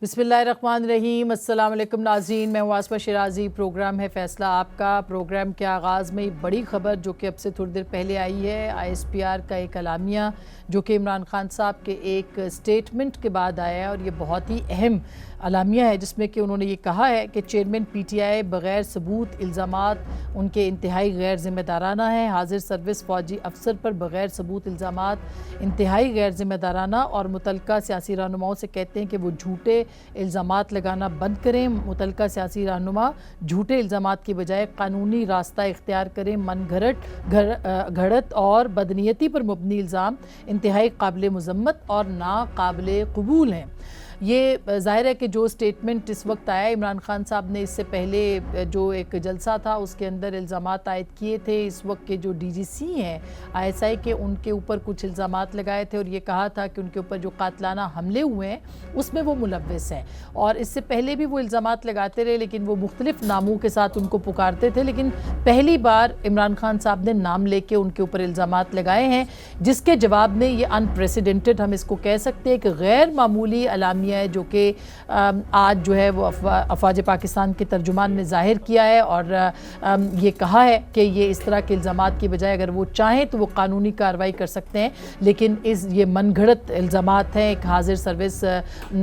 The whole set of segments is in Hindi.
बिस्मिल्लाहिर्रहमानिर्रहीम। अस्सलाम वालेकुम नाज़रीन, मैं हूँ आसमा शिराजी। प्रोग्राम है फ़ैसला आपका। प्रोग्राम के आगाज़ में एक बड़ी ख़बर जो कि अब से थोड़ी देर पहले आई है। ISPR का एक अलामिया जो कि इमरान खान साहब के एक स्टेटमेंट के बाद आया है और ये बहुत ही अहम अलामिया है, जिसमें कि उन्होंने ये कहा है कि चेयरमैन PTI बग़ैर सबूत इल्ज़ामात उनके इंतहाई गैर ज़िम्मेदाराना है। हाजिर सर्विस फ़ौजी अफसर पर बग़ैर सबूत इल्ज़ामात इंतहाई गैर ज़िम्मेदाराना और मुतल्लिका सियासी रहनुमाओं से कहते हैं कि वो झूठे इल्ज़ामात लगाना बंद करें। मुतल्लिका सियासी रहनुमा झूठे इल्ज़ामात की बजाय कानूनी रास्ता इख्तियार करें। मन घड़त और बदनीयती पर मुबनी इल्ज़ाम इंतहाई काबिल मज़म्मत और नाकाबिल कबूल हैं। ये ज़ाहिर है कि जो स्टेटमेंट इस वक्त आया, इमरान खान साहब ने इससे पहले जो एक जलसा था उसके अंदर इल्ज़ामात आयद किए थे। इस वक्त के जो DGC हैं ISI के, उनके ऊपर कुछ इल्ज़ामात लगाए थे और ये कहा था कि उनके ऊपर जो कातलाना हमले हुए हैं उसमें वो मुलव्वस हैं। और इससे पहले भी वो इल्ज़ामात लगाते रहे, लेकिन वो मुख्तलिफ नामों के साथ उनको पुकारते थे। लेकिन पहली बार इमरान खान साहब ने नाम लेके उनके ऊपर इल्ज़ामात लगाए हैं, जिसके जवाब में ये अनप्रेसिडेंटेड, हम इसको कह सकते हैं कि गैर मामूली अलामिया है, जो कि आज जो है वो अफवाज पाकिस्तान के तर्जुमान ने ज़ाहिर किया है और ये कहा है कि ये इस तरह के इल्ज़ामात की बजाय अगर वो चाहें तो वो कानूनी कार्रवाई कर सकते हैं। लेकिन ये मनगढ़ंत इल्ज़ामात हैं एक हाजिर सर्विस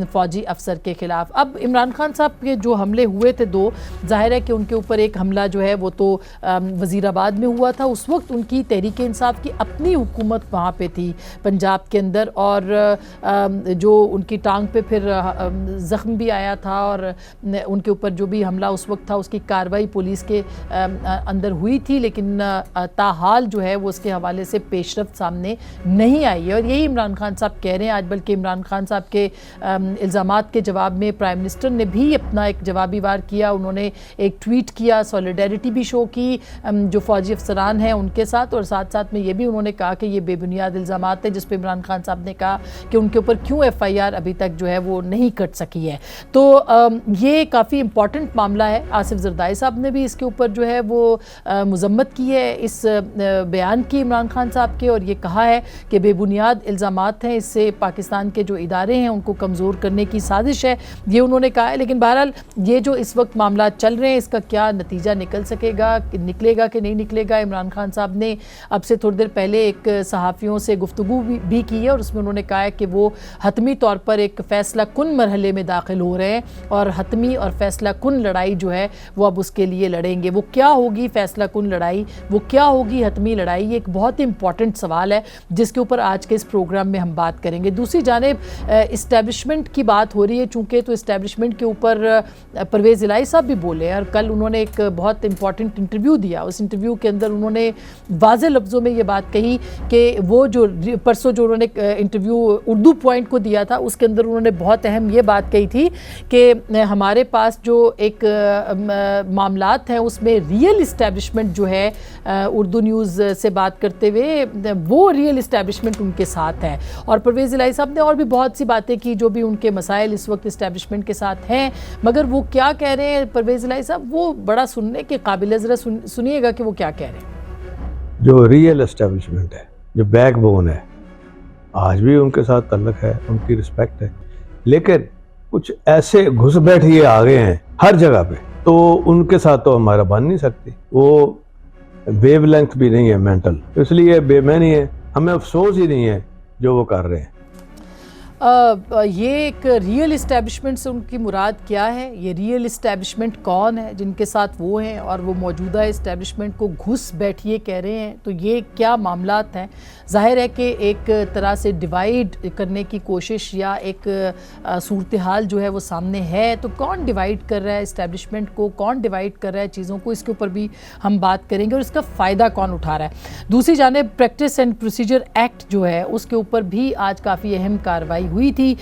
फ़ौजी अफसर के ख़िलाफ़। अब इमरान खान साहब के जो हमले हुए थे दो, ज़ाहिर है कि उनके ऊपर एक हमला जो है वो तो वज़ीराबाद में हुआ था। उस वक्त उनकी तहरीक इंसाफ की अपनी हुकूमत वहाँ पे थी पंजाब के अंदर, और जो उनकी टांग पे फिर ज़ख्म भी आया था और उनके ऊपर जो भी हमला उस वक्त था उसकी कार्रवाई पुलिस के अंदर हुई थी, लेकिन ताहाल जो है वो उसके हवाले से पेशरफ्त सामने नहीं आई है। और यही इमरान खान साहब कह रहे हैं आज। बल्कि इमरान खान साहब के इल्ज़ामात के जवाब में प्राइम मिनिस्टर ने भी अपना एक जवाबी वार किया। उन्होंने एक ट्वीट किया, सॉलिडेरिटी भी शो की जो फ़ौजी अफसरान हैं उनके साथ, और साथ साथ में ये भी उन्होंने कहा कि ये बेबुनियाद इल्ज़ामात है, जिस पर इमरान खान साहब ने कहा कि उनके ऊपर क्यों FIR अभी तक जो है वो नहीं कट सकी है। तो ये काफ़ी इम्पॉर्टेंट मामला है। आसिफ ज़रदारी साहब ने भी इसके ऊपर जो है वो मज़म्मत की है इस बयान की इमरान खान साहब के, और ये कहा है कि बेबुनियाद इल्ज़ामात हैं, इससे पाकिस्तान के जो इदारे हैं उनको कमज़ोर करने की साजिश है, ये उन्होंने कहा है। लेकिन बहरहाल ये जो इस वक्त मामला चल रहे हैं, इसका क्या नतीजा निकलेगा कि नहीं निकलेगा। इमरान खान साहब ने अब से थोड़ी देर पहले एक सहाफ़ियों से गुफ्तगू भी की है और उसमें उन्होंने कहा है कि वो हतमी तौर पर एक फ़ैसला कुन मरहले में दाखिल हो रहे हैं और हतमी और फ़ैसला कुन लड़ाई जो है वो अब उसके लिए लड़ेंगे। वो क्या होगी फ़ैसला कुन लड़ाई, वो क्या होगी हतमी लड़ाई, ये एक बहुत ही इंपॉर्टेंट सवाल है जिसके ऊपर आज के इस प्रोग्राम में हम बात करेंगे। दूसरी जानिब इस्टेब्लिशमेंट की बात हो रही है चूँकि, तो इस्टेब्लिशमेंट के ऊपर परवेज़ इलाही साहब भी बोले और कल उन्होंने एक बहुत इंपॉर्टेंट इंटरव्यू दिया। उस इंटरव्यू के अंदर उन्होंने वाज़ेह लफ्ज़ों में ये बात कही कि वो जो परसों जो उन्होंने इंटरव्यू उर्दू पॉइंट को दिया था उसके अंदर उन्होंने बहुत अहम ये बात कही थी कि हमारे पास जो एक मामलात हैं उसमें रियल इस्टेब्लिशमेंट जो है उर्दू न्यूज़ से बात करते हुए वो रियल इस्टेब्लिशमेंट उनके साथ है। और परवेज़ इलाही साहब ने और भी बहुत सी बातें की जो भी उनके मसाइल इस वक्त इस्टेब्लिशमेंट के साथ हैं, मगर वो क्या कह रहे हैं परवेज़ इलाही साहब वो बड़ा सुनने के काबिल है। ज़रा सुनिएगा कि वो क्या कह रहे हैं। जो रियल इस्टेब्लिशमेंट है, जो बैकबोन है, आज भी उनके साथ तल्लुक़ है, उनकी रिस्पेक्ट है, लेकिन कुछ ऐसे घुस बैठिए आ गए हैं हर जगह पे, तो उनके साथ तो हमारा बन नहीं सकती। वो वेवलेंथ भी नहीं है मेंटल, इसलिए बेमैनी है। हमें अफसोस ही नहीं है जो वो कर रहे हैं। ये एक रियल इस्टेब्लिशमेंट से उनकी मुराद क्या है, ये रियल इस्टेब्लिशमेंट कौन है जिनके साथ वो हैं और वो मौजूदा इस्टेब्लिशमेंट को घुस बैठिए कह रहे हैं, तो ये क्या मामलात हैं। ज़ाहिर है कि एक तरह से डिवाइड करने की कोशिश या एक सूरत हाल जो है वो सामने है। तो कौन डिवाइड कर रहा है इस्टेब्लिशमेंट को, कौन डिवाइड कर रहा है चीज़ों को, इसके ऊपर भी हम बात करेंगे और इसका फ़ायदा कौन उठा रहा है। दूसरी जानिब प्रैक्टिस एंड प्रोसीजर एक्ट जो है उसके ऊपर भी आज काफ़ी अहम कार्रवाई हुई थी।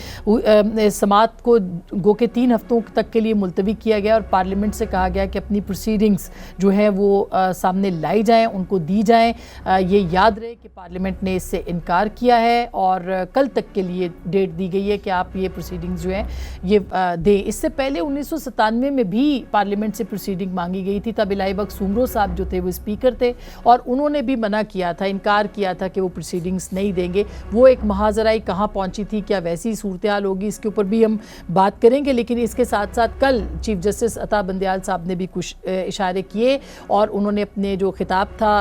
समात को गो के 3 हफ्तों तक के लिए मुलतवी किया गया और पार्लियामेंट से कहा गया कि अपनी प्रोसीडिंग्स जो है वो सामने लाई जाएं, उनको दी जाएं। ये याद रहे कि पार्लियामेंट ने इससे इनकार किया है और कल तक के लिए डेट दी गई है कि आप ये प्रोसीडिंग्स जो हैं ये दें। इससे पहले 1997 में भी पार्लियामेंट से प्रोसीडिंग मांगी गई थी। तब इलाही बख्श सुमरो साहब जो थे वो स्पीकर थे और उन्होंने भी मना किया था, इनकार किया था कि वो प्रोसीडिंग्स नहीं देंगे। वो एक महाजराई कहाँ पहुँची थी, क्या क्या वैसी सूरत हाल होगी, इसके ऊपर भी हम बात करेंगे। लेकिन इसके साथ साथ कल चीफ जस्टिस अता बंदियाल साहब ने भी कुछ इशारे किए और उन्होंने अपने जो खिताब था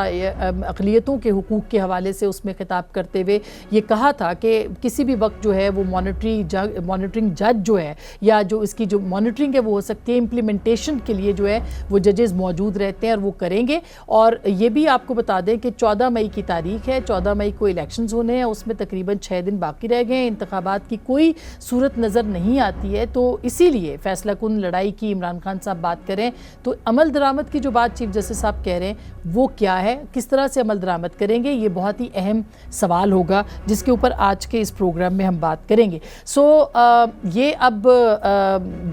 अक़लियतों के हुकूक़ के हवाले से उसमें खिताब करते हुए ये कहा था कि किसी भी वक्त जो है वो मॉनिटरिंग जज जो है या जो इसकी जो मॉनिटरिंग है वो हो सकती है, इम्प्लीमेंटेशन के लिए जो है वो जजेस मौजूद रहते हैं और वो करेंगे। और ये भी आपको बता दें कि 14 मई की तारीख है, 14 मई को इलेक्शंस होने हैं, उसमें तकरीबन 6 दिन बाकी रह गए हैं, इंतखाबात की कोई सूरत नज़र नहीं आती है। तो इसीलिए फैसला कुन लड़ाई की इमरान खान साहब बात करें तो अमल दरामद की जो बात चीफ जस्टिस साहब कह रहे हैं वो क्या है, किस तरह से अमल दरामद करेंगे, ये बहुत ही अहम सवाल होगा जिसके ऊपर आज के इस प्रोग्राम में हम बात करेंगे। ये अब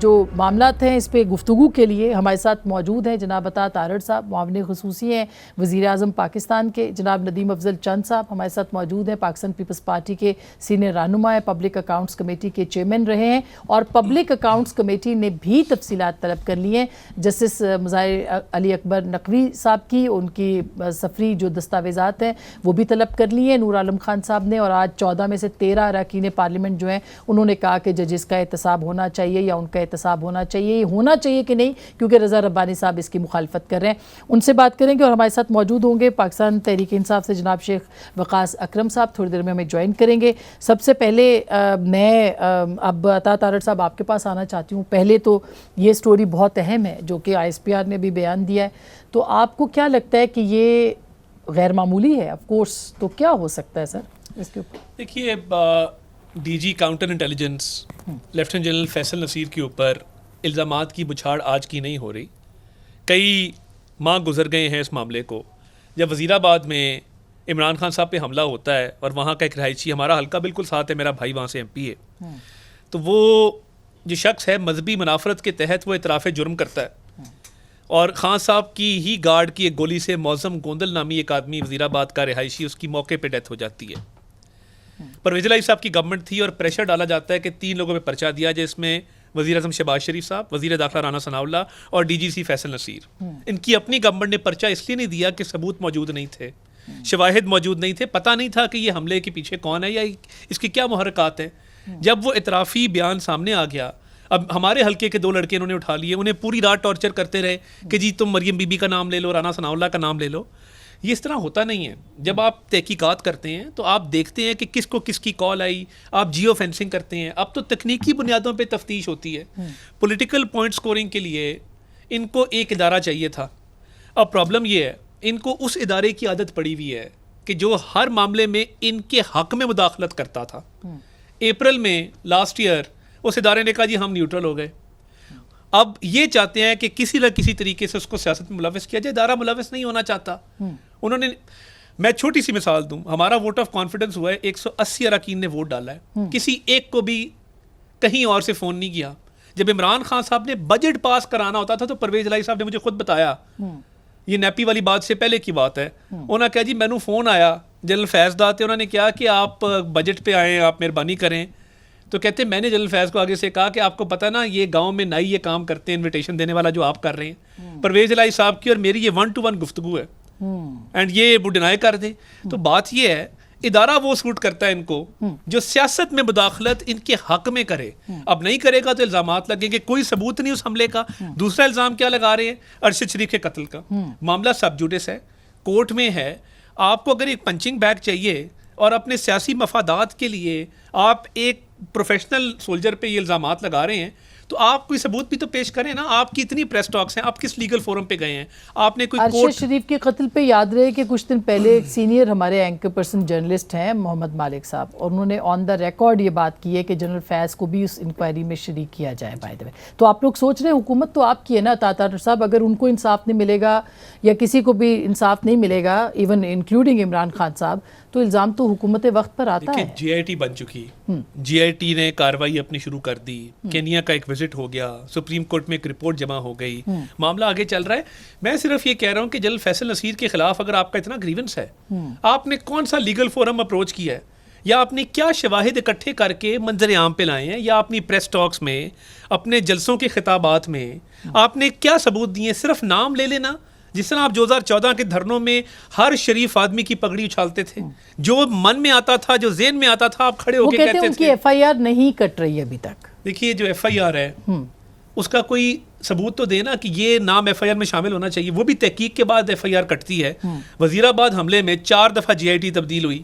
जो मामलात हैं इस पर गुफ्तगू के लिए हमारे साथ मौजूद हैं जनाब अता तारड़ साहब, मुआविन ख़ुसूसी हैं वज़ीर आज़म पाकिस्तान के, जनाब नदीम अफजल चंद साहब हमारे साथ मौजूद हैं, पाकिस्तान पीपल्स पार्टी के सीनियर रहनुमा हैं, पब्लिक अकाउंट्स कमेटी के चेयरमैन रहे हैं और पब्लिक अकाउंट्स कमेटी ने भी तफसीलात तलब कर ली हैं जस्टिस मुज़ाहिर अली अकबर नकवी साहब की, उनकी सफरी जो दस्तावेज़ात हैं वो भी तलब कर लिए हैं नूर आलम खान साहब ने। और आज 14 में से 13 अरकान पार्लियामेंट जो हैं उन्होंने कहा कि जजेस का एहतसाब होना चाहिए या उनका एहतसाब होना चाहिए, ये होना चाहिए कि नहीं, क्योंकि रज़ा रब्बानी साहब इसकी मुखालफत कर रहे हैं। उनसे बात करेंगे और हमारे साथ मौजूद होंगे पाकिस्तान तहरीक इंसाफ से जनाब शेख वक़ास अकरम साहब, थोड़ी देर में हमें ज्वाइन करेंगे। सबसे पहले मैं अब अता तारड़ साहब आपके पास आना चाहती हूँ। पहले तो ये स्टोरी बहुत अहम है जो कि ISPR ने भी बयान दिया है, तो आपको क्या लगता है कि ये गैर मामूली है? ऑफ कोर्स, तो क्या हो सकता है सर इसके ऊपर? देखिए, DG counter intelligence lieutenant general Faisal Naseer के ऊपर इल्ज़ामात की बुछाड़ आज की नहीं हो रही, कई माह गुजर गए हैं इस मामले को। जब वज़ीराबाद में इमरान खान साहब पे हमला होता है और वहाँ का एक रहायशी, हमारा हल्का बिल्कुल साथ है, मेरा भाई वहाँ से MP है, तो वो जो शख्स है मजहबी मुनाफरत के तहत वो इतराफ़ जुर्म करता है और खान साहब की ही गार्ड की एक गोली से मौज़म गोंदल नामी एक आदमी वज़ीराबाद का रिहायशी, उसकी मौके पे डेथ हो जाती है। परवेज़ इलाही साहब की गवर्नमेंट थी और प्रेशर डाला जाता है कि 3 लोगों पे पर्चा दिया, जिसमें वज़ीर आज़म शहबाज शरीफ साहब, वज़ीर दाखिला राना सनाउल्लाह और DGC फैसल नसीर। इनकी अपनी गवर्नमेंट ने पर्चा इसलिए नहीं दिया कि सबूत मौजूद नहीं थे, शवाहिद मौजूद नहीं थे, पता नहीं था कि ये हमले के पीछे कौन है या इसके क्या मुहर्रकात हैं। जब वो इतराफ़ी बयान सामने आ गया, अब हमारे हल्के के 2 लड़के इन्होंने उठा लिए, उन्हें पूरी रात टॉर्चर करते रहे कि जी तुम मरियम बीबी का नाम ले लो, राना सनाउल्लाह का नाम ले लो। ये इस तरह होता नहीं है। जब आप तहकीकात करते हैं तो आप देखते हैं कि किसको किसकी कॉल आई, आप जियो फेंसिंग करते हैं। अब तो तकनीकी बुनियादों पे तफ्तीश होती है। पॉलिटिकल पॉइंट स्कोरिंग के लिए इनको एक इदारा चाहिए था। अब प्रॉब्लम ये है, इनको उस इदारे की आदत पड़ी हुई है कि जो हर मामले में इनके हक में मुदाखलत करता था। अप्रैल में लास्ट ईयर उस इदारे ने कहा जी हम न्यूट्रल हो गए। अब ये चाहते हैं कि किसी न किसी तरीके से उसको सियासत में मुलविस किया जाए। इदारा मुलविस नहीं होना चाहता। उन्होंने, मैं छोटी सी मिसाल दूं, हमारा वोट ऑफ कॉन्फिडेंस हुआ है, 180 अरकान ने वोट डाला है, किसी एक को भी कहीं और से फ़ोन नहीं किया। जब इमरान खान साहब ने बजट पास कराना होता था तो परवेज़ इलाही साहब ने मुझे खुद बताया, ये नैपी वाली बात से पहले की बात है, उन्होंने कहा जी मैनू फ़ोन आया जनरल फैज़ दा थे, उन्होंने कहा कि आप बजट पे आएँ, आप मेहरबानी करें। तो कहते मैंने जनरल फैज़ को आगे से कहा कि आपको पता ना ये गांव में नाई ये काम करते हैं, इनविटेशन देने वाला जो आप कर रहे हैं। परवेज़ इलाही साहब की और मेरी ये 1-to-1 गुफ्तगू है एंड ये वो डिनाई कर दें। तो बात ये है, इदारा वो सूट करता है इनको जो सियासत में मुदाखलत इनके हक में करे। अब नहीं करेगा तो इल्ज़ामात लगेंगे, कोई सबूत नहीं उस हमले का। दूसरा इल्ज़ाम क्या लगा रहे हैं, अरशद शरीफ के कत्ल का मामला सब जुडिस है, कोर्ट में है। आपको अगर एक पंचिंग बैग चाहिए और अपने सियासी मफादात के लिए आप एक प्रोफेशनल सोल्जर पे ये इल्ज़ामात लगा रहे हैं तो आप कोई सबूत भी तो पेश करें ना। आपकी इतनी प्रेस टॉक्स हैं, आप किस लीगल फोरम पे गए हैं, आपने कोई अरशद शरीफ के कत्ल पे याद रहे कि कुछ दिन पहले एक सीनियर हमारे एंकर पर्सन जर्नलिस्ट हैं मोहम्मद मालिक साहब, और उन्होंने ऑन द रिकॉर्ड ये बात की है कि जनरल फैज़ को भी उस इंक्वायरी में शरीक किया जाए। बाय द वे, तो आप लोग सोच रहे हैं, हुकूमत तो आपकी है ना तातार साहब, अगर उनको इंसाफ नहीं मिलेगा या किसी को भी इंसाफ नहीं मिलेगा, इवन इंक्लूडिंग इमरान खान साहब, तो इल्ज़ाम तो हुकूमत वक्त पर आता है। GIT बन चुकी, GIT ने कार्रवाई अपनी शुरू कर दी, केनिया का एक विजिट हो गया, सुप्रीम कोर्ट में एक रिपोर्ट जमा हो गई, मामला आगे चल रहा है। मैं सिर्फ ये कह रहा हूँ कि जनरल फैसल नसीर के खिलाफ अगर आपका इतना ग्रीवेंस है, आपने कौन सा लीगल फोरम अप्रोच किया है, या आपने क्या शवाहिद इकट्ठे करके मंजर आम पे लाए हैं, या अपनी प्रेस टॉक्स में, अपने जलसों के खिताबात में आपने क्या सबूत दिए? सिर्फ नाम ले लेना जिस तरह आप 2014 के धरनों में हर शरीफ आदमी की पगड़ी उछालते थे, जो मन में आता था, जो जेहन में आता था, आप खड़े वो होकर कहते हैं कहते उनकी थे। एफआईआर नहीं कट रही है अभी तक। देखिए जो एफआईआर है उसका कोई सबूत तो देना कि ये नाम एफआईआर में शामिल होना चाहिए। वो भी तहकीक के बाद एफआईआर कटती है। वजीराबाद हमले में 4 दफ़ा जीआईटी तब्दील हुई।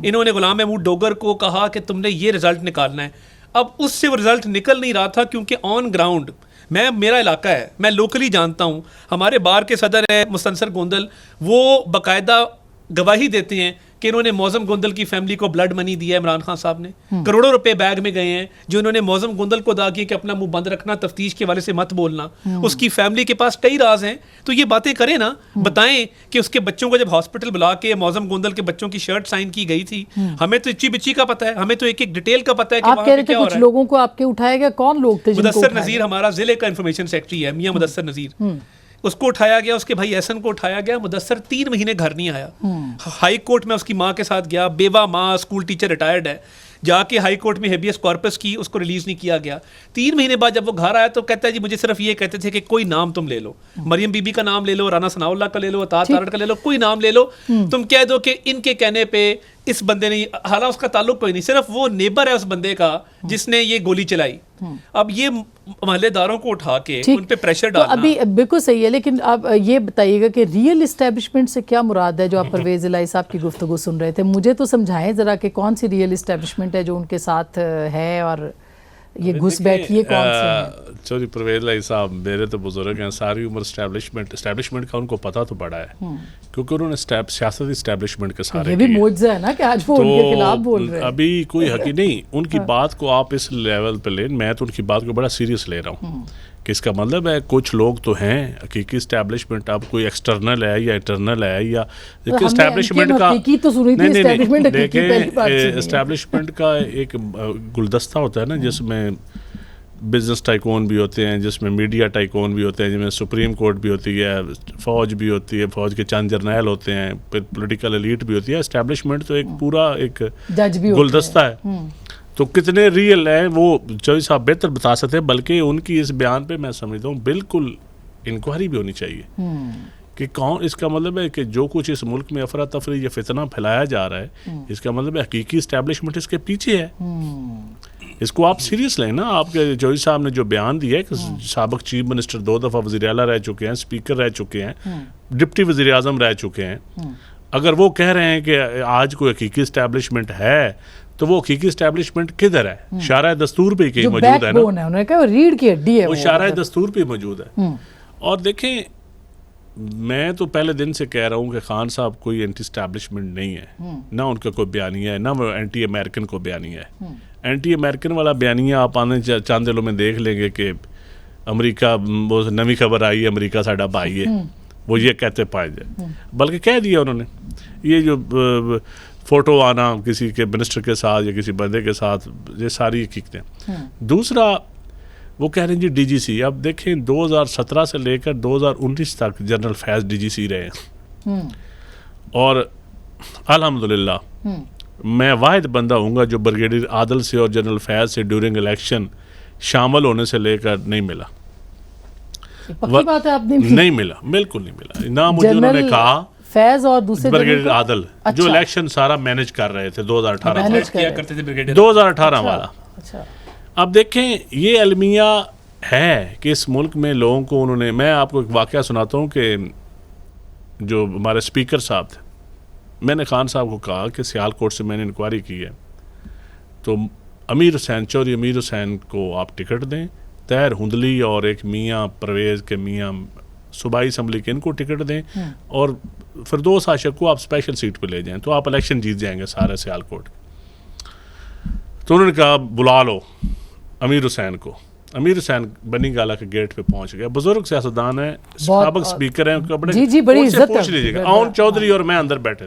इन्होंने गुलाम महमूद डोगर को कहा कि तुमने ये रिजल्ट निकालना है। अब उससे वो रिजल्ट निकल नहीं रहा था, क्योंकि ऑन ग्राउंड मेरा इलाका है, मैं लोकली जानता हूँ। हमारे बार के सदर है मुस्तनसर गोंदल, वो बाकायदा गवाही देते हैं कि इन्होंने मौजम गोंदल की फैमिली को ब्लड मनी दिया है इमरान खान साहब ने। करोड़ों रुपए बैग में गए हैं जो इन्होंने मौजम गोंदल को अदा किया कि अपना मुंह बंद रखना, तफ्तीश के वाले से मत बोलना। उसकी फैमिली के पास कई राज हैं, तो ये बातें करें ना, बताएं कि उसके बच्चों को जब हॉस्पिटल बुला के मौजम गोंदल के बच्चों की शर्ट साइन की गई थी, हमें तो इच्ची बिच्ची का पता है, हमें तो एक एक डिटेल का पता है कि आप वहाँ कह पे रहे थे क्या हो कुछ रहा है। लोगों को आपके उठाया गया, कौन लोग थे जिनको मुदस्सर उठाया नज़ीर गया? हमारा जिले का इंफॉर्मेशन सेक्रेटरी है, मियां मुदस्सर नज़ीर, उसको उठाया गया, उसके भाई एहसन को उठाया गया। मुदस्सर 3 महीने घर नहीं आया। हाई कोर्ट में उसकी माँ के साथ गया, बेवा माँ, स्कूल टीचर, रिटायर्ड है, जाके हाई कोर्ट में हेबियस कॉर्पस की, उसको रिलीज नहीं किया गया। 3 महीने बाद जब वो घर आया तो कहता है जी मुझे सिर्फ ये कहते थे कि कोई नाम तुम ले लो, मरियम बीबी का नाम ले लो, राना सनाउल्लाह का ले लो, अतात तारड़ का ले लो, कोई नाम ले लो, तुम कह दो कि इनके कहने पे इस बंदे ने, हालांकि उसका ताल्लुक कोई नहीं, सिर्फ वो नेबर है उस बंदे का जिसने ये गोली चलाई। अब ये महल्लेदारों को उठा के उन पे प्रेशर तो डालना, अभी बिल्कुल सही है, लेकिन आप ये बताइएगा कि रियल इस्टेब्लिशमेंट से क्या मुराद है? जो आप परवेज इलाही साहब की गुफ्तगू सुन रहे थे, मुझे तो समझाएं जरा कि कौन सी रियल इस्टेब्लिशमेंट है जो उनके साथ है, और ये घुसपैठिए कौन से हैं? चौधरी परवेज इलाही साहब मेरे तो बुजुर्ग हैं, सारी उम्र इस्टेब्लिशमेंट का उनको पता तो बड़ा है, क्योंकि उन्होंने सियासत इस्टेब्लिशमेंट के सारे ये भी किए। मुआवजा है ना कि आज वो उनके खिलाफ बोल रहे हैं। अभी कोई हकी नहीं, उनकी बात को आप इस लेवल पे लें, मैं तो उनकी बात को बड़ा सीरियस ले रहा हूँ कि इसका मतलब है कुछ लोग तो हैं हकीकी इस्टेब्लिशमेंट, अब कोई एक्सटर्नल है या इंटरनल है, या देखिए इस्टेब्लिशमेंट का तो सुनी थी, establishment हकीकी पहली बार सुनी है। इस्टेब्लिशमेंट का एक गुलदस्ता होता है ना, जिसमें बिजनेस टाइकून भी होते हैं, जिसमें मीडिया टाइकून भी होते हैं, जिसमें सुप्रीम कोर्ट भी होती है, फौज भी होती है, फौज के चंद जर्नैल होते हैं, फिर पॉलिटिकल एलीट भी होती है। इस्टेब्लिशमेंट तो एक पूरा एक जज भी गुलदस्ता है। तो कितने रियल है वो चौधरी साहब बेहतर बता सकते हैं, बल्कि उनकी इस बयान पे मैं समझता हूँ बिल्कुल इंक्वायरी भी होनी चाहिए कि कौन, इसका मतलब है कि जो कुछ इस मुल्क में अफरा तफरी या फितना फैलाया जा रहा है, इसका मतलब है हकीकी इस्टेब्लिशमेंट इसके पीछे है। इसको आप सीरियस लें ना। आपके चौधरी साहब ने जो बयान दिया है कि साबिक चीफ मिनिस्टर 2 दफ़ा वज़ीर आला रह चुके हैं, स्पीकर रह चुके हैं, डिप्टी वज़ीर आज़म रह चुके हैं, अगर वो कह रहे हैं कि आज कोई हकीकी इस्टेब्लिशमेंट है, तो वो हकीकी इस्टेब्लिशमेंट किधर है? शारा दस्तूर पे कहीं मौजूद है ना, उन्होंने कहा रीढ़ की हड्डी है वो शारा दस्तूर पे मौजूद है। और देखें, मैं तो पहले दिन से कह रहा हूँ कि खान साहब कोई एंटी इस्टेब्लिशमेंट नहीं है, ना उनका कोई बयानिया है, ना वो एंटी अमेरिकन को बयानिया है। एंटी अमेरिकन वाला बयानिया आप आने चंद दिनों में देख लेंगे कि अमेरिका, वो नवी खबर आई है अमेरिका साडा भाई है, वो ये कहते पाए जाए, बल्कि कह दिया उन्होंने। ये जो फ़ोटो आना किसी के मिनिस्टर के साथ या किसी बंदे के साथ, ये सारी हकीकतें। दूसरा वो कह रहे हैं जी डीजीसी, अब देखें 2017 से लेकर 2019 तक जनरल फैज़ डीजीसी रहे हैं, और अल्हम्दुलिल्लाह मैं वाहिद बंदा हूँगा जो ब्रिगेडियर आदल से और जनरल फैज़ से ड्यूरिंग इलेक्शन शामिल होने से लेकर नहीं मिला। पक्की बात है, आपने नहीं मिला, बिल्कुल नहीं मिला ना। मुझे उन्होंने कहा फैज और दूसरे ब्रिगेडियर आदल जो इलेक्शन सारा मैनेज कर रहे थे 2018 मैनेज किया करते थे ब्रिगेडियर 2018 वाला। अच्छा, अब देखें, ये अलमिया है कि इस मुल्क में लोगों को उन्होंने, मैं आपको एक वाक़या सुनाता हूँ कि जो हमारे स्पीकर साहब थे, मैंने खान साहब को कहा कि सियालकोट से मैंने इंक्वायरी की है, तो अमीर हुसैन, चौधरी अमीर हुसैन को आप टिकट दें, तैर हुंदली और एक मियाँ परवेज़ के मियाँ सूबाई असम्बली के, इनको टिकट दें, और फिरदौस आशिक को आप स्पेशल सीट पे ले जाएं, तो आप इलेक्शन जीत जाएंगे सारे सियालकोट। तो उन्होंने कहा बुला लो अमीर हुसैन को। अमीर हुसैन बनी गाला के गेट पे पहुंच गया, बुजुर्ग सियासतदान है, साबिक स्पीकर हैं, जी जी बड़ी इज्जत पूछ लीजिएगा। आउन चौधरी और मैं अंदर बैठे,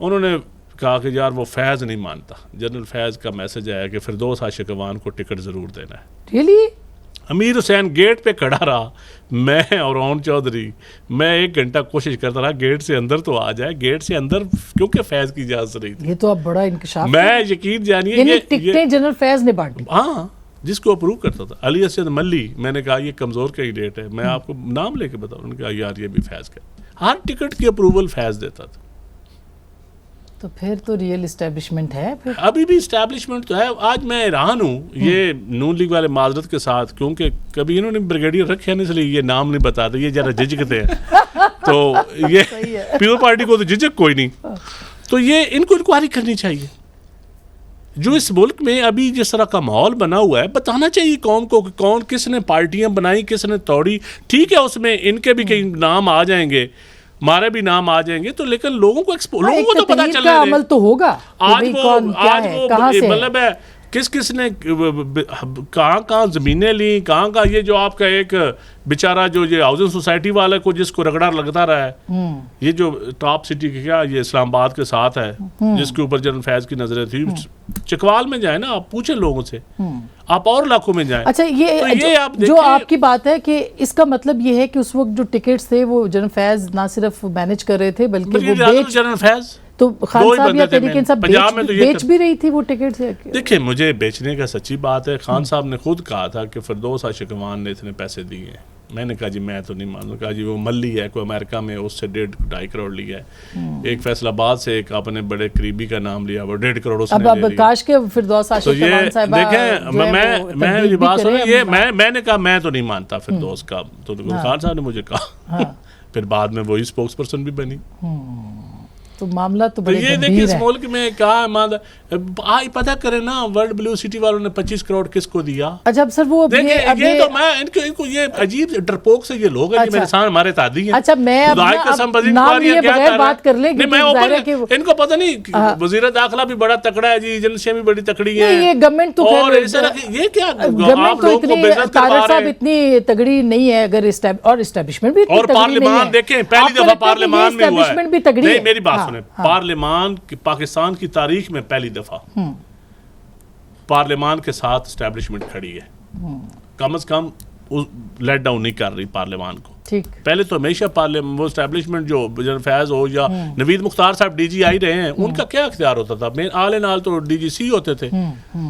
उन्होंने कहा कि यार वो फैज़ नहीं मानता, जनरल फैज़ का मैसेज आया कि फिरदौस आशिक अवान को टिकट ज़रूर देना है। रियली? अमीर हुसैन गेट पे खड़ा रहा, मैं और आउन चौधरी, मैं 1 घंटा कोशिश करता रहा गेट से अंदर तो आ जाए, गेट से अंदर क्योंकि फैज़ की इजाज़त रही थी। ये तो अब बड़ा इंकशाफ, मैं यकीन जानिए टिकटें जनरल फैज ने बांटी। हाँ, जिसको अप्रूव करता था अली असद मल्ली। मैंने कहा ये कमज़ोर कैंडिडेट है, मैं आपको नाम लेके बताऊँ। उन्होंने कहा यार ये भी फैज़ का, हर टिकट की अप्रूवल फैज़ देता था। तो फिर तो रियल इस्टेब्लिशमेंट है। फिर अभी भी इस्टेब्लिशमेंट तो है। आज मैं हैरान हूँ ये नून लीग वाले माजरत के साथ, क्योंकि कभी इन्होंने ब्रिगेडियर रखे नहीं, इसलिए ये नाम नहीं बताते, ये जरा झिझकते हैं। तो ये पीपल पार्टी को तो झिझक कोई नहीं, तो ये इनको इंक्वायरी करनी चाहिए। जो इस मुल्क में अभी जिस तरह का माहौल बना हुआ है, बताना चाहिए कौम को कि कौन किसने पार्टियां बनाई, किसने तोड़ी। ठीक है उसमें इनके भी कई नाम आ जाएंगे, हमारे भी नाम आ जाएंगे, तो लेकिन लोगों को लोगों को तो पता चलना अमल तो होगा। आज वो मतलब है किस ने कहाँ ज़मीनें ली, कहाँ ये जो आपका एक बेचारा जो ये हाउसिंग सोसाइटी वाले को जिसको रगड़ा लगता रहा है, ये जो टॉप सिटी के क्या ये इस्लामाबाद के साथ है, जिसके ऊपर जनरल फैज़ की नजरें थी। चकवाल में जाए ना, आप पूछे लोगों से, आप और इलाकों में जाए। अच्छा ये आप जो आपकी बात है कि इसका मतलब ये है कि उस वक्त जो टिकट्स थे वो जनरल फैज़ ना सिर्फ मैनेज कर रहे थे बल्कि वो जनरल फैज़ तो खान साहब या तरीके साहब बेच भी रही थी वो टिकट से। देखिए मुझे बेचने का सच्ची बात है, खान साहब ने खुद कहा था कि फिरदौस आशिकवान ने इतने पैसे दिए हैं। मैंने कहा जी मैं तो नहीं मानूँ। कहा जी वो मल्ली है, कोई अमेरिका में, उससे 1.5-2.5 करोड़ लिया है। एक फैसलाबाद से एक अपने बड़े करीबी का नाम लिया, वो 1.5 करोड़ उसने अब काश के फिरदौस आशिकवान साहब देखें, मैं ये बात सुनो, ये मैंने कहा मैं तो नहीं मानता फिरदौस का, तो खान साहब ने मुझे कहा। फिर बाद में वही स्पोक्स पर्सन भी बनी। तो मामला तो बड़े ये देखिए इस मुल्क में कहा पता करें ना, वर्ल्ड ब्लू सिटी वालों ने 25 करोड़ किसको दिया। अच्छा सर वो ये तो मैं इनको ये अजीब डरपोक से ये लोग हैं, मेरे सामने हमारे दादी हैं। अच्छा मैं नाम लिए बगैर बात कर ले, इनको पता नहीं वज़ीर दाखिला भी बड़ा तकड़ा है जी, एजेंसियां भी बड़ी तकड़ी है, ये गवर्नमेंट तो और ये क्या गवर्नमेंट तो इतनी तगड़ी नहीं है। अगर और एस्टेब्लिशमेंट भी और पार्लियामान देखें, पहली दफा पार्लियामान में हुआ है। भी तगड़ी है। मेरी बात सुने, पार्लियामान पाकिस्तान की तारीख में पहली दफा पार्लियामान के साथ एस्टेब्लिशमेंट खड़ी है। कम से कम लेट डाउन नहीं कर रही पार्लियामान को। ठीक, पहले तो हमेशा पार्लियामेंट वो एस्टेब्लिशमेंट जो जनरल फैज हो या नवीद मुख्तार साहब डीजीआई रहे हैं, उनका क्या इख्तियार होता था? मेन आल इन आल तो डीजीसी होते थे।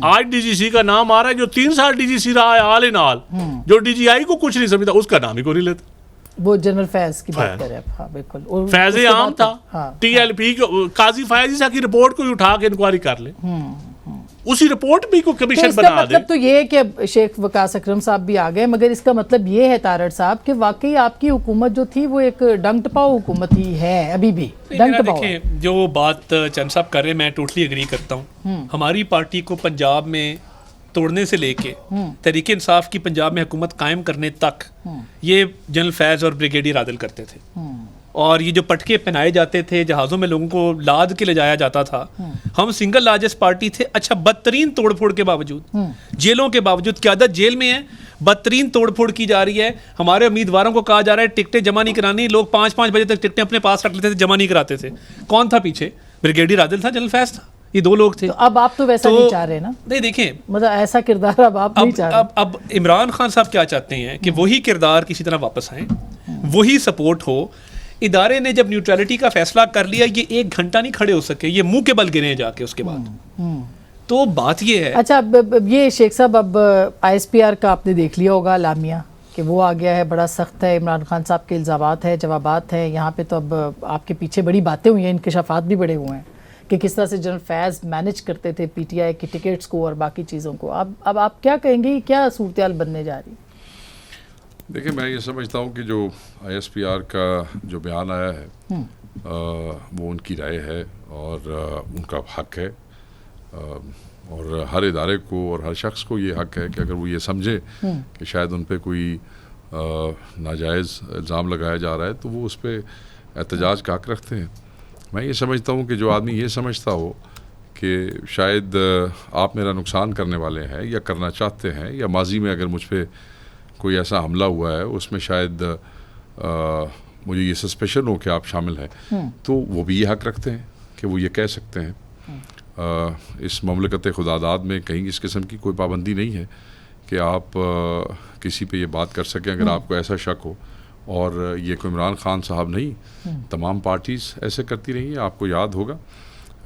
आज डीजीसी का नाम आ रहा है, जो 3 साल डीजीसी रहा है आल इन आल, जो डीजीआई को कुछ नहीं समझता उसका नाम ही को नहीं लेता। वो जनरल फैज की बात कर रहे हैं। हाँ बिल्कुल, फैज आम था। टीएलपी काजी फैज ईसा की रिपोर्ट को उठा के इंक्वायरी कर ले, उसी रिपोर्ट भी को कमीशन बना दे। मतलब तो ये है कि शेख वकास अकरम साहब भी आ गए, मगर इसका मतलब ये है तारड़ साहब कि वाकई आपकी हुकूमत जो थी वो एक डंग टपाओ हुकूमत ही है, अभी भी डंग टपाओ। देखिए जो बात चंद साहब कर रहे हैं मैं टोटली एग्री करता हूँ। हमारी पार्टी को पंजाब में तोड़ने से लेके तहरीक इंसाफ की पंजाब में हुकूमत कायम करने तक ये जनरल फैज और ब्रिगेडियर आदिल करते थे। और ये जो पटके पहनाए जाते थे, जहाज़ों में लोगों को लाद के ले जाया जाता था, हम सिंगल लार्जेस्ट पार्टी थे। अच्छा, बदतरीन तोड़फोड़ के बावजूद, जेलों के बावजूद, क़यादत जेल में है, बदतरीन तोड़फोड़ की जा रही है। हमारे उम्मीदवारों को कहा जा रहा है टिकटें जमा नहीं करानी, लोग 5-5 बजे तक टिकटें अपने पास रख लेते थे, जमा नहीं कराते थे। कौन था पीछे? ब्रिगेडियर आदिल था, जनरल फैज था, ये 2 लोग थे। तो अब आप तो वैसा नहीं चाह रहे ना? नहीं, देखें मतलब ऐसा किरदार अब आप नहीं चाह रहे। अब इमरान खान साहब क्या चाहते हैं कि वही किरदार किसी तरह वापस आए, वही सपोर्ट हो। इदारे ने जब न्यूट्रलिटी का फैसला कर लिया, ये 1 घंटा नहीं खड़े हो सके, ये मुंह के बल गिरे जाके उसके बाद। तो बात ये है। अच्छा, अब ये शेख साहब, अब ISPR का आपने देख लिया होगा लामिया कि वो आ गया है, बड़ा सख्त है, इमरान खान साहब के इल्ज़ामात है, जवाबात हैं यहाँ पे। तो अब आपके पीछे बड़ी बातें हुई हैं, इंकशाफात भी बड़े हुए हैं कि किस तरह से जनरल फैज मैनेज करते थे PTI की टिकट्स को और बाकी चीज़ों को। अब आप क्या कहेंगे, क्या सूरत बनने जा रही? देखिए, मैं ये समझता हूँ कि जो ISPR का जो बयान आया है वो उनकी राय है और उनका हक है। और हर इदारे को और हर शख्स को ये हक है कि अगर वो ये समझे कि शायद उन पर कोई नाजायज़ इल्ज़ाम लगाया जा रहा है तो वो उस पर एहतजाज का हक रखते हैं। मैं ये समझता हूँ कि जो आदमी ये समझता हो कि शायद आप मेरा नुकसान करने वाले हैं या करना चाहते हैं, या माजी में अगर मुझ पर कोई ऐसा हमला हुआ है उसमें शायद मुझे ये सस्पेशन हो कि आप शामिल हैं, तो वो भी ये हक रखते हैं कि वो ये कह सकते हैं। इस ममलकत खुदादाद में कहीं इस किस्म की कोई पाबंदी नहीं है कि आप किसी पे ये बात कर सकें अगर आपको ऐसा शक हो। और ये कोई इमरान खान साहब नहीं, तमाम पार्टीज़ ऐसे करती रही हैं। आपको याद होगा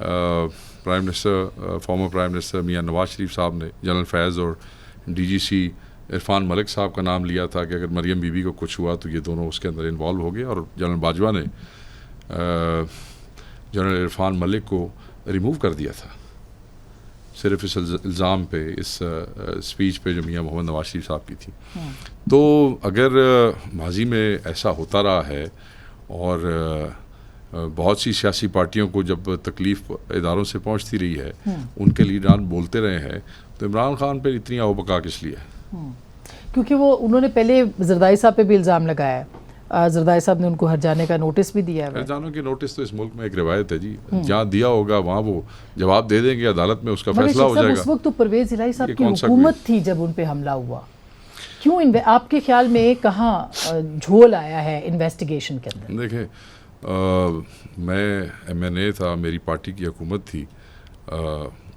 prime minister former prime minister मियां नवाज शरीफ साहब ने जनरल फैज़ और DGC इरफान मलिक साहब का नाम लिया था कि अगर मरियम बीबी को कुछ हुआ तो ये दोनों उसके अंदर इन्वॉल्व हो गए, और जनरल बाजवा ने जनरल इरफान मलिक को रिमूव कर दिया था सिर्फ इस इल्ज़ाम पे, इस स्पीच पे जो मियां मोहम्मद नवाज शरीफ साहब की थी। तो अगर माजी में ऐसा होता रहा है और बहुत सी सियासी पार्टियों को जब तकलीफ़ इदारों से पहुंचती रही है, उनके लीडरान बोलते रहे हैं, तो इमरान खान पे इतनी आवबका किस लिए? क्योंकि वो उन्होंने पहले जरदारी साहब पे भी इल्ज़ाम लगाया है, जरदारी साहब ने उनको हट जाने का नोटिस भी दिया है। हट जाने की नोटिस तो इस मुल्क में एक रिवायत है जी, जहाँ दिया होगा वहाँ वो जवाब दे देंगे, अदालत में उसका फैसला हो जाएगा। उस वक्त तो परवेज़ इलाही साहब की हुकूमत थी जब उन पे हमला हुआ, क्यों आपके ख्याल में कहाँ झोल आया है इन्वेस्टिगेशन के अंदर? देखें, मैं MNA था, मेरी पार्टी की हुकूमत थी,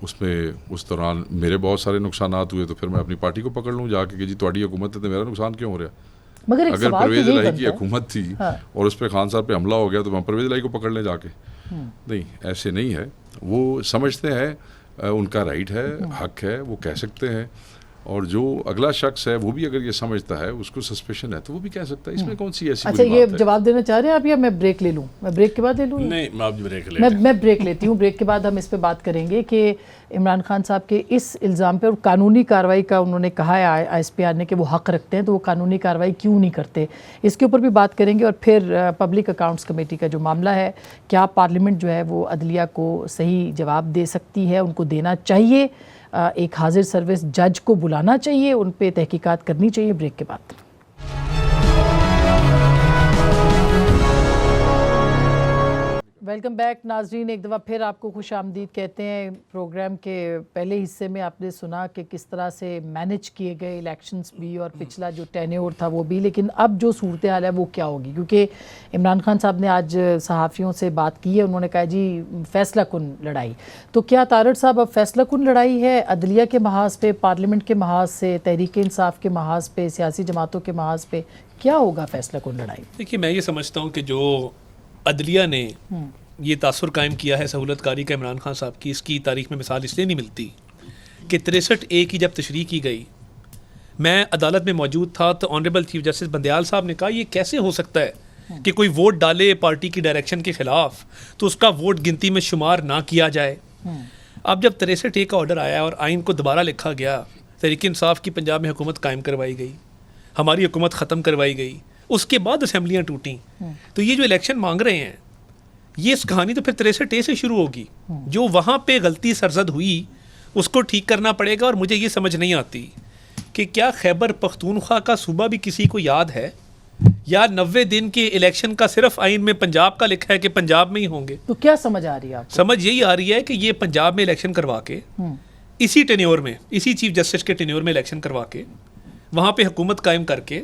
उसमें उस दौरान मेरे बहुत सारे नुकसानात हुए, तो फिर मैं अपनी पार्टी को पकड़ लूँ जाके कि जी तुम्हारी हुकूमत है तो मेरा नुकसान क्यों हो रहा है? मगर अगर परवेज़ इलाही की हुकूमत थी हाँ। और उस पर खान साहब पे हमला हो गया तो वहाँ परवेज़ इलाही को पकड़ लें जाके? नहीं, ऐसे नहीं है। वो समझते हैं उनका राइट है, हक है, वो कह सकते हैं, और जो अगला शख्स है वो भी अगर ये समझता है, उसको सस्पेशन है, तो वो भी कह सकता है। इसमें कौन सी ऐसी अच्छा, बुरी ये बात है? जवाब देना चाह रहे हैं आप या मैं ब्रेक ले लूँ? मैं ब्रेक के बाद ले लूँ? नहीं, मैं आप ब्रेक ले मैं ब्रेक लेती हूँ। ब्रेक के बाद हम इस पे बात करेंगे कि इमरान खान साहब के इस इल्ज़ाम पे और कानूनी कार्रवाई का उन्होंने कहा है ISPR ने कि वो हक रखते हैं, तो वो कानूनी कार्रवाई क्यों नहीं करते, इसके ऊपर भी बात करेंगे। और फिर पब्लिक अकाउंट्स कमेटी का जो मामला है, क्या पार्लियामेंट जो है वो अदलिया को सही जवाब दे सकती है, उनको देना चाहिए, एक हाजिर सर्विस जज को बुलाना चाहिए, उन पे तहकीकात करनी चाहिए? ब्रेक के बाद। वेलकम बैक नाजरीन, एक दफ़ा फिर आपको खुश आमदीद कहते हैं। प्रोग्राम के पहले हिस्से में आपने सुना कि किस तरह से मैनेज किए गए इलेक्शंस भी और पिछला जो टेन्योर था वो भी, लेकिन अब जो सूरत हाल है वो क्या होगी? क्योंकि इमरान खान साहब ने आज सहाफ़ियों से बात की है, उन्होंने कहा जी फ़ैसला कुन लड़ाई। तो क्या तारड़ साहब अब फ़ैसला कुन लड़ाई है अदलिया के महाज पे, पार्लियामेंट के महाज से, तहरीक इंसाफ के महाज पे, सियासी जमातों के महाज पे क्या होगा फ़ैसला कुन लड़ाई? देखिए, मैं ये समझता हूँ कि जो अदलिया ने ये तासुर कायम किया है सहूलतकारी का इमरान खान साहब की, इसकी तारीख में मिसाल इसलिए नहीं मिलती कि 63A की जब तशरीह की गई, मैं अदालत में मौजूद था, तो ऑनरेबल चीफ जस्टिस बंदयाल साहब ने कहा ये कैसे हो सकता है कि कोई वोट डाले पार्टी की डायरेक्शन के ख़िलाफ़ तो उसका वोट गिनती में शुमार ना किया जाए। अब जब 63A का ऑर्डर आया और आइन को दोबारा लिखा गया, तहरीक इंसाफ की पंजाब में हुकूमत कायम करवाई गई, हमारी हुकूमत ख़त्म करवाई गई, उसके बाद असम्बलियाँ टूटी, तो ये जो इलेक्शन मांग रहे हैं, ये इस कहानी तो फिर 63A से शुरू होगी। जो वहाँ पे गलती सरजद हुई उसको ठीक करना पड़ेगा। और मुझे ये समझ नहीं आती कि क्या खैबर पख्तूनख्वा का सूबा भी किसी को याद है, या 90 दिन के इलेक्शन का सिर्फ आइन में पंजाब का लिखा है कि पंजाब में ही होंगे? तो क्या समझ आ रही है आपको? समझ यही आ रही है कि ये पंजाब में इलेक्शन करवा के, इसी टेन्योर में, इसी चीफ जस्टिस के टेन्योर में इलेक्शन करवा के, वहाँ पे हुकूमत कायम करके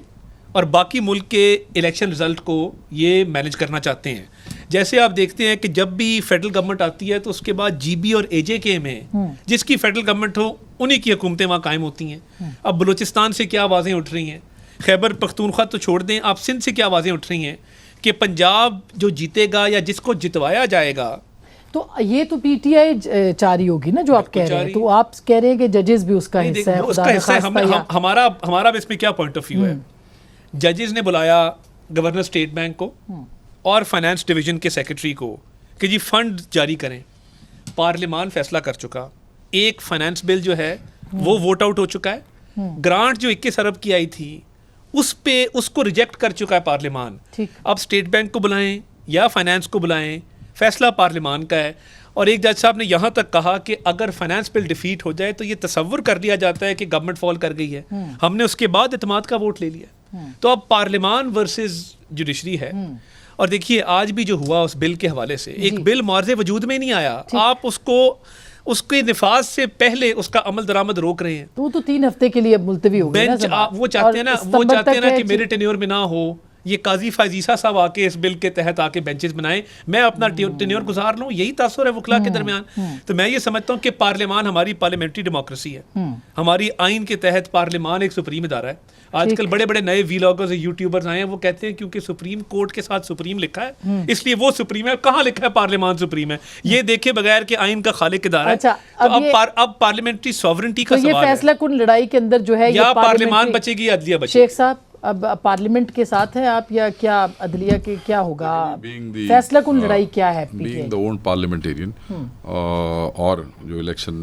और बाकी मुल्क के इलेक्शन रिजल्ट को ये मैनेज करना चाहते हैं। जैसे आप देखते हैं कि जब भी फेडरल गवर्नमेंट आती है तो उसके बाद GB और AJK में जिसकी फेडरल गवर्नमेंट हो उन्हीं की हुकूमतें वहाँ कायम होती हैं। अब बलूचिस्तान से क्या आवाज़ें उठ रही हैं, खैबर पख्तूनख्वा तो छोड़ दें, आप सिंध से क्या आवाज़ें उठ रही हैं कि पंजाब जो जीतेगा या जिसको जितवाया जाएगा, तो ये तो PTI चाह रही होगी ना जो आप कह रहे हैं, तो आप कह रहे हैं कि जजेस भी उसका हिस्सा है? उसका हिस्सा है। हमारा इसमें क्या पॉइंट ऑफ व्यू है? जजेस ने बुलाया गवर्नर स्टेट बैंक को और फाइनेंस डिवीजन के सेक्रेटरी को कि जी फंड जारी करें। पार्लियामान फैसला कर चुका, एक फाइनेंस बिल जो है वो वोट आउट हो चुका है। ग्रांट जो 21 अरब की आई थी उस पे उसको रिजेक्ट कर चुका है पार्लियामान। अब स्टेट बैंक को बुलाएं या फाइनेंस को बुलाएं, फैसला पार्लियामान का है। और एक जज साहब ने यहाँ तक कहा कि अगर फाइनेंस बिल डिफीट हो जाए तो ये तसव्वुर कर लिया जाता है कि गवर्नमेंट फॉल कर गई है। हमने उसके बाद इत्मीनान का वोट ले लिया। तो अब पार्लियामान वर्सेस जुडिशरी है। और देखिए आज भी जो हुआ उस बिल के हवाले से, एक बिल मार्जे वजूद में नहीं आया, आप उसके निफाज से पहले उसका अमल दरामद रोक रहे हैं। तो 3 हफ्ते के लिए मुलतवी हो गया बेंच वो चाहते हैं ना कि मेरे टेन्योर में ना हो, ये काजी फाजीसा साहब आके इस बिल के तहत आके बेंचेस बनाएं, मैं अपना टेन्योर गुजार लूँ, यही तासुर है वकला के दरमियान। तो मैं ये समझता हूँ कि पार्लियामान हमारी पार्लियामेंट्री डेमोक्रेसी है, हमारी आइन के तहत पार्लियामान एक सुप्रीम इदारा है। आजकल बड़े बड़े नए वीलॉगर्स यूट्यूबर्स आए हैं, वो कहते हैं क्योंकि सुप्रीम कोर्ट के साथ सुप्रीम लिखा है इसलिए वो सुप्रीम है। कहाँ लिखा है पार्लियामान सुप्रीम है? ये देखे बगैर कि आइन का खालिक इदारा है। अच्छा, अब पार्लियामेंट्री सॉवरेंटी का तो ये सवाल फैसला कुन लड़ाई के अंदर जो है, या ये पार्लियामान बचेगी या अदलिया बचेगी? शेख साहब, अब पार्लियामेंट के साथ हैं आप या क्या अदलिया के क्या होगा? फैसला कुन लड़ाई क्या है? बीइंग द ओन पार्लियामेंटेरियन और जो इलेक्शन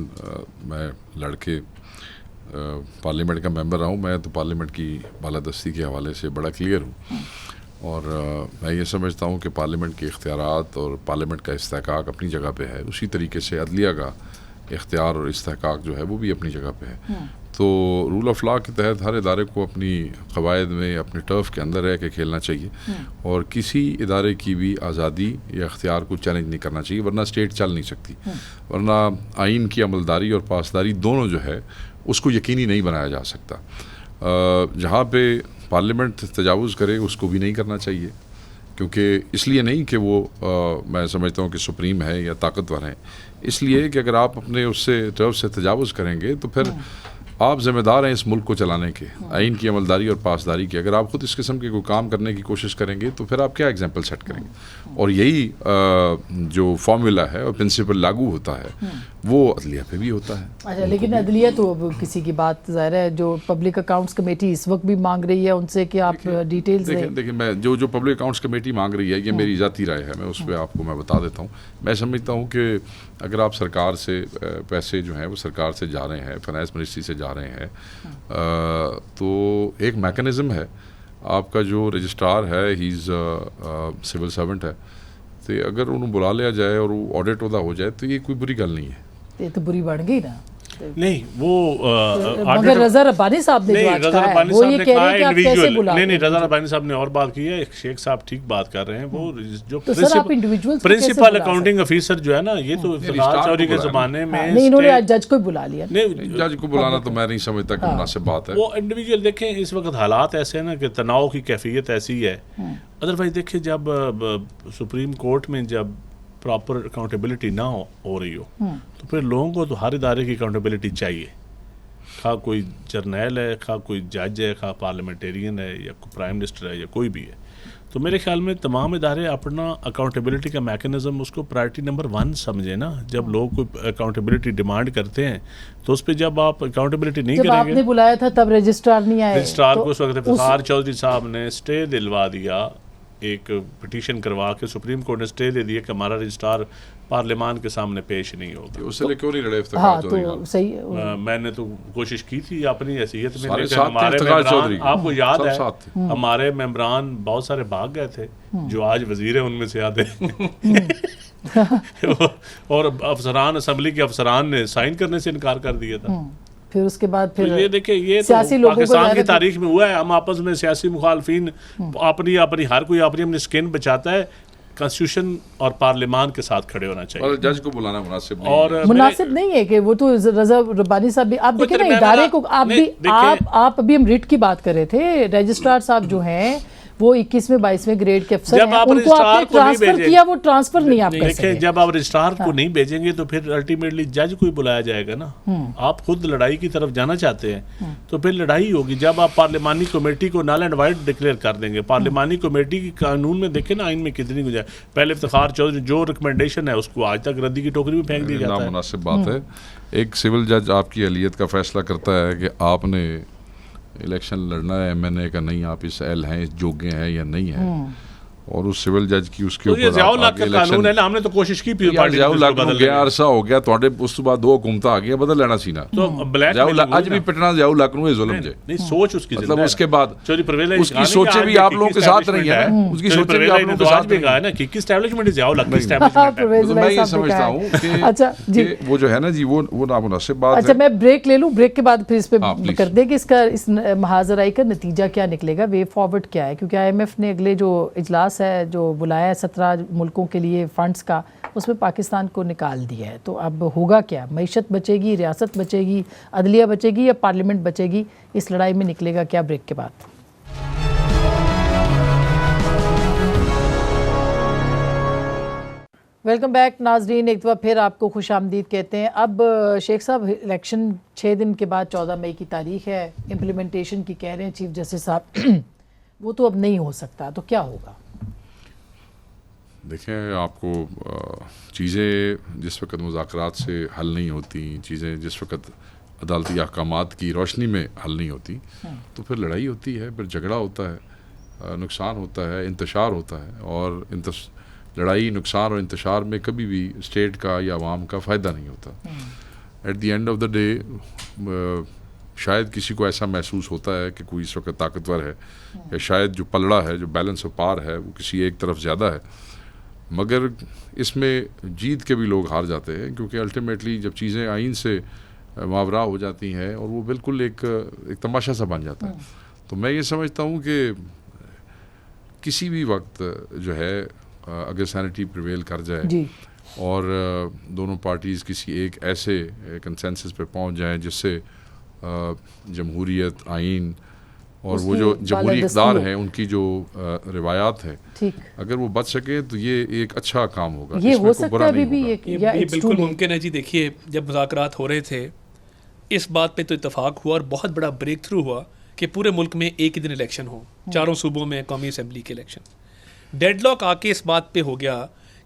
मैं लड़के पार्लियामेंट का मेंबर रहा हूँ, मैं तो पार्लियामेंट की बालादस्ती के हवाले से बड़ा क्लियर हूँ। और मैं ये समझता हूँ कि पार्लियामेंट के इख्तियारात और पार्लियामेंट का इस्तेहकाक अपनी जगह पे है, उसी तरीके से अदलिया का इख्तियार और इस्तेहकाक जो है वो भी अपनी जगह पे है। तो रूल ऑफ लॉ के तहत हर इदारे को अपनी क़वायद में अपने टर्फ के अंदर रह के खेलना चाहिए और किसी इदारे की भी आज़ादी या इख्तियार को चैलेंज नहीं करना चाहिए, वरना स्टेट चल नहीं सकती। वरना आइन की अमलदारी और पासदारी दोनों जो है उसको यकीनी नहीं बनाया जा सकता। जहाँ पे पार्लियामेंट तजावुज़ करे उसको भी नहीं करना चाहिए, क्योंकि इसलिए नहीं कि वो मैं समझता हूँ कि सुप्रीम है या ताकतवर हैं, इसलिए कि अगर आप अपने उससे टर्फ से तजावुज़ करेंगे तो फिर आप ज़िम्मेदार हैं इस मुल्क को चलाने के, आइन की अमलदारी और पासदारी की। अगर आप ख़ुद इस किस्म के कोई काम करने की कोशिश करेंगे तो फिर आप क्या एग्जाम्पल सेट करेंगे? और यही जो फार्मूला है और प्रिंसिपल लागू होता है वो अदलिया पे भी होता है। अच्छा, लेकिन अदलिया तो अब किसी की बात ज़ाहिर है, जो पब्लिक अकाउंट्स कमेटी इस वक्त भी मांग रही है उनसे कि आप डिटेल्स दें। देखिए मैं जो पब्लिक अकाउंट्स कमेटी मांग रही है ये मेरी ज़ाती राय है, मैं उस पर आपको मैं बता देता हूँ। मैं समझता हूँ कि अगर आप सरकार से पैसे जो हैं वो सरकार से जा रहे हैं, फाइनेंस मिनिस्ट्री से जा रहे हैं, तो एक मैकेनिज़्म है, आपका जो रजिस्ट्रार है ही इज़ सिविल सर्वेंट है, तो अगर उन्हें बुला लिया जाए और वो ऑडिट वदा हो जाए तो ये कोई बुरी गल नहीं है। ये तो बुरी बढ़ गई ना। नहीं वो मगर रज़ा रब्बानी साहब ने जो आज कहा है वो ये कह रहे हैं कि आप कैसे बुला? नहीं, रज़ा रब्बानी साहब ने और बात की है, शेख साहब ठीक बात कर रहे हैं। वो जो तो सर आप इंडिविजुअल्स प्रिंसिपल अकाउंटिंग ऑफिसर जो है ना, ये तो इफ्तिखार चौधरी के ज़माने में नहीं, इन्होंने आज जज को बुला लिया। नहीं, जज को बुलाना तो मैं नहीं समझता कि मुनासिब बात है। वो इंडिविजुअल देखें, इस वक्त हालात ऐसे हैं ना कि तनाव की कैफियत ऐसी है। अदरवाइज देखिए, जब सुप्रीम कोर्ट में जब प्रॉपर अकाउंटेबिलिटी ना हो रही हो तो फिर लोगों को तो हर इदारे की अकाउंटेबिलिटी चाहिए, खा कोई जर्नैल है, खा कोई जज है, खा पार्लियामेंटेरियन है या कोई प्राइम मिनिस्टर है या कोई भी है। तो मेरे ख्याल में तमाम इदारे अपना अकाउंटेबिलिटी का मैकेनिज्म उसको प्रायोरिटी नंबर 1 समझे ना। जब लोग कोई अकाउंटेबिलिटी डिमांड करते हैं तो उस पर जब आप अकाउंटेबिलिटी नहीं जब करेंगे। आपने बुलाया था तब रजिस्ट्रार नहीं आए, रजिस्ट्रार तो को उस वक्त इफ्तिखार चौधरी साहब ने स्टे दिलवा दिया, एक पिटीशन करवा के सुप्रीम कोर्ट ने स्टे दे दिया कि हमारा रजिस्ट्रार पार्लियामान के सामने पेश नहीं होगा। उससे लिए क्यों नहीं लड़े इफ्तिखार हाँ, चौधरी? तो सही मैंने तो कोशिश की थी अपनी हैसियत में, सारे लेकिन साथ थे हमारे इफ्तिखार मेंबरान, चौधरी, आपको याद सब है साथ थे। हमारे मेंबरान बहुत सारे भाग गए थे, जो आज वजीर है उनमें से आते और अफसरान, असम्बली के अफसरान ने साइन करने से इनकार कर दिया था। फिर उसके बाद फिर तो ये देखिए, ये तो सियासी लोगों को पाकिस्तान की ज़्यादा- तारीख में हुआ है। हम आपस में सियासी मुखालफिन अपनी हर कोई अपनी स्किन बचाता है, कॉन्स्टिट्यूशन और पार्लियामान के साथ खड़े होना चाहिए। और जज को बुलाना मुनासिब नहीं और है। मुनासिब नहीं है कि वो तो रज़ा रब्बानी साहब भी, आप कोई देखें ना तरह इदारे मेरा- को, आप नहीं, भी देखिए- आप अभी हम रिट की बात कर रहे थे, रजिस्ट्रार साहब जो हैं वो 21वें 22वें ग्रेड के अफसर जब हैं, आप उनको रजिस्ट्रार आपने को नहीं ट्रांसफर भेजें- किया, वो ट्रांसफर नहीं आप कर देखिए, सके। जब आप रजिस्ट्रार को नहीं भेजेंगे तो फिर अल्टीमेटली जज को ही बुलाया जाएगा ना। आप खुद लड़ाई की तरफ जाना चाहते हैं तो फिर लड़ाई होगी। जब आप पार्लियामानी कमेटी को नल एंड वाइड डिक्लेयर कर देंगे, पार्लियामानी कमेटी की कानून में देखें ना, आइन में कितनी गुंजाइश। पहले इफ्तिखार चौधरी जो रिकमेंडेशन है उसको आज तक रद्दी की टोकरी में फेंक दिया जाता है। नामुनासिब बात है। एक सिविल जज आपकी अहलियत का फैसला करता है कि आपने इलेक्शन लड़ना है एमएनए का, नहीं आप इस एल हैं, इस जोगे हैं या नहीं हैं, और उस सिविल जज की उसके तो ये ऊपर ज़ियाउल हक का कानून है ना, हमने तो कोशिश की पी पार्टी ज़ियाउल हक ਨੂੰ ਗਿਆ ਅਰਸਾ ਹੋ ਗਿਆ ਤੁਹਾਡੇ, ਉਸ ਤੋਂ ਬਾਅਦ 2 ਹੁਕੂਮਤਾਂ ਆ ਗਈਆਂ, ਬਦਲ ਲੈਣਾ ਸੀ ਨਾ। तो ब्लैक ज़ियाउल हक आज भी पिटना ज़ियाउल हक ਨੂੰ ਇਹ जुल्म जे, नहीं, सोच उसकी मतलब जिंदा है। उसके बाद चौधरी परवेज अली उसकी खान ने सोचें कहा भी कि आप लोगों के साथ नहीं है, establishment उसकी चौधरी सोचें भी परवेज आप अली लोगों ने के तो आज साथ भी नहीं कहा है। है ना कि एस्टैब्लिशमेंट इज ज़ियाउल हक की हाँ, एस्टैब्लिशमेंट है। परवेज तो भाई मैं ये साहब ने समझता कहा हूँ है। कि अच्छा जी, कि वो जो है ना जी वो नामुनासिब बात अच्छा है। मैं ब्रेक ले लूं, ब्रेक के बाद फिर इस पे हाँ, please। कर दें कि इसका इस महाजराई का नतीजा क्या निकलेगा, वे फॉरवर्ड क्या है, क्योंकि IMF ने अगले जो इजलास है जो बुलाया है 17 मुल्कों के लिए फंड्स का, उसमें पाकिस्तान को निकाल दिया है। तो अब होगा क्या, मईशत बचेगी, रियासत बचेगी, अदलिया बचेगी या पार्लियामेंट बचेगी, इस लड़ाई में निकलेगा क्या? ब्रेक के बाद। वेलकम बैक नाजरीन, एक दफ़ा फिर आपको खुश आमदीद कहते हैं। अब शेख साहब, इलेक्शन 6 दिन के बाद 14 मई की तारीख है, इम्प्लीमेंटेशन की कह रहे हैं चीफ जस्टिस साहब, वो तो अब नहीं हो सकता, तो क्या होगा? देखें, आपको चीज़ें जिस वक्त मुज़ाकरात से हल नहीं होती, चीज़ें जिस वक्त अदालती अहकामात की रोशनी में हल नहीं होती, तो फिर लड़ाई होती है, फिर झगड़ा होता है, नुकसान होता है, इंतशार होता है, और लड़ाई, नुकसान और इंतशार में कभी भी स्टेट का या अवाम का फ़ायदा नहीं होता। At the end of the day शायद किसी को ऐसा महसूस होता है कि कोई इस वक्त ताकतवर है, या शायद जो पलड़ा है, जो बैलेंस ऑफ पावर है, वो किसी एक तरफ ज़्यादा है, मगर इसमें जीत के भी लोग हार जाते हैं, क्योंकि अल्टीमेटली जब चीज़ें आइन से मावरा हो जाती हैं और वो बिल्कुल एक तमाशा सा बन जाता है। तो मैं ये समझता हूँ कि किसी भी वक्त जो है अगर सैनिटी प्रिवेल कर जाए और दोनों पार्टीज़ किसी एक ऐसे कंसेंसस पे पहुँच जाएं जिससे जमहूरियत, आइन और वो जो जमहूरी इक़्तिदार हैं उनकी जो रिवायात है, अगर वो बच सके तो ये एक अच्छा काम होगा। ये हो सकता है अभी भी, ये बिल्कुल मुमकिन है जी। देखिए, जब मुज़ाकरात हो रहे थे इस बात पे तो इत्तेफाक हुआ और बहुत बड़ा ब्रेक थ्रू हुआ कि पूरे मुल्क में एक ही दिन इलेक्शन हो, चारों सूबों में कौमी असम्बली के इलेक्शन। डेडलॉक आके इस बात पे हो गया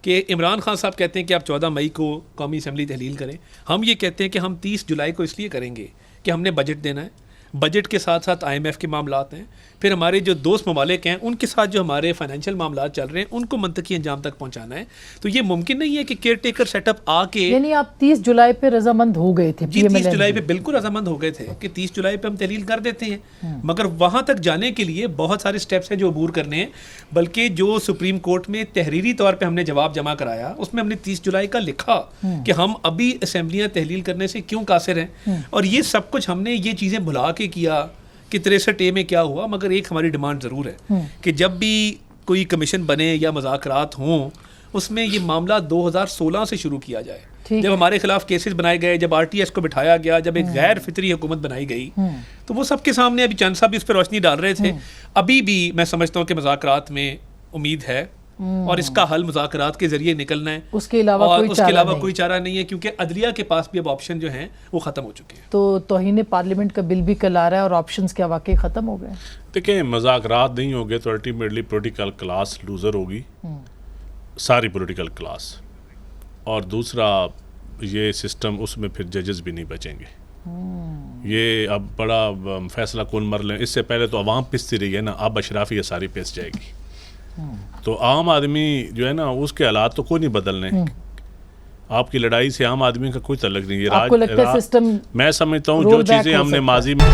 कि इमरान खान साहब कहते हैं कि आप 14 मई को कौमी असम्बली तहलील करें, हम ये कहते हैं कि हम 30 जुलाई को इसलिए करेंगे कि हमने बजट देना है, बजट के साथ साथ IMF के मामलात हैं, फिर हमारे जो दोस्त ममालिक हैं उनके साथ जो हमारे फाइनेंशियल मामलात चल रहे हैं उनको मंतकी अंजाम तक पहुंचाना है। तो ये मुमकिन नहीं है कि केयर टेकर सेटअप आके, यानी आप 30 जुलाई पे रजामंद हो गए थे? जी, 30 जुलाई पे बिल्कुल रजामंद हो गए थे कि 30 जुलाई पे हम तहलील कर देते हैं, मगर वहां तक जाने के लिए बहुत सारे स्टेप्स हैं जो अबूर करने हैं। बल्कि जो सुप्रीम कोर्ट में तहरीरी तौर पर हमने जवाब जमा कराया उसमें हमने 30 जुलाई का लिखा कि हम अभी असम्बलियाँ तहलील करने से क्यों कासिर हैं, और ये सब कुछ हमने ये चीज़ें भुला के किया कि 63A में क्या हुआ। मगर एक हमारी डिमांड ज़रूर है कि जब भी कोई कमीशन बने या मुज़ाकरात हों उसमें ये मामला 2016 से शुरू किया जाए, जब हमारे खिलाफ केसेस बनाए गए, जब RTS को बिठाया गया, जब एक गैर फितरी हुकूमत बनाई गई, तो वो सबके सामने अभी चंद साहब इस पर रोशनी डाल रहे थे। अभी भी मैं समझता हूँ कि मुज़ाकरात में उम्मीद है और इसका हल मुज़ाकरात के जरिए निकलना है, उसके अलावा कोई चारा नहीं है, क्योंकि अदलिया के पास भी अब ऑप्शन जो हैं वो ख़त्म हो चुके हैं। तो तौहीन पार्लियामेंट का बिल भी कल आ रहा है और ऑप्शंस क्या वाकई ख़त्म हो गए? देखिए, मुज़ाकरात नहीं हो गए तो अल्टीमेटली पॉलिटिकल क्लास लूज़र होगी, सारी पॉलिटिकल क्लास, और दूसरा ये सिस्टम, उसमें फिर जजेस भी नहीं बचेंगे। ये अब बड़ा फैसला कौन मर लें, इससे पहले तो अवाम पिसती रही है ना, अब अशराफी ये सारी पिस जाएगी। तो आम आदमी जो है ना उसके हालात तो कोई नहीं बदलने, आपकी लड़ाई से आम आदमी का कोई तल्लुक नहीं है। आपको लगता है सिस्टम, मैं समझता हूँ जो चीज़ें हमने माजी में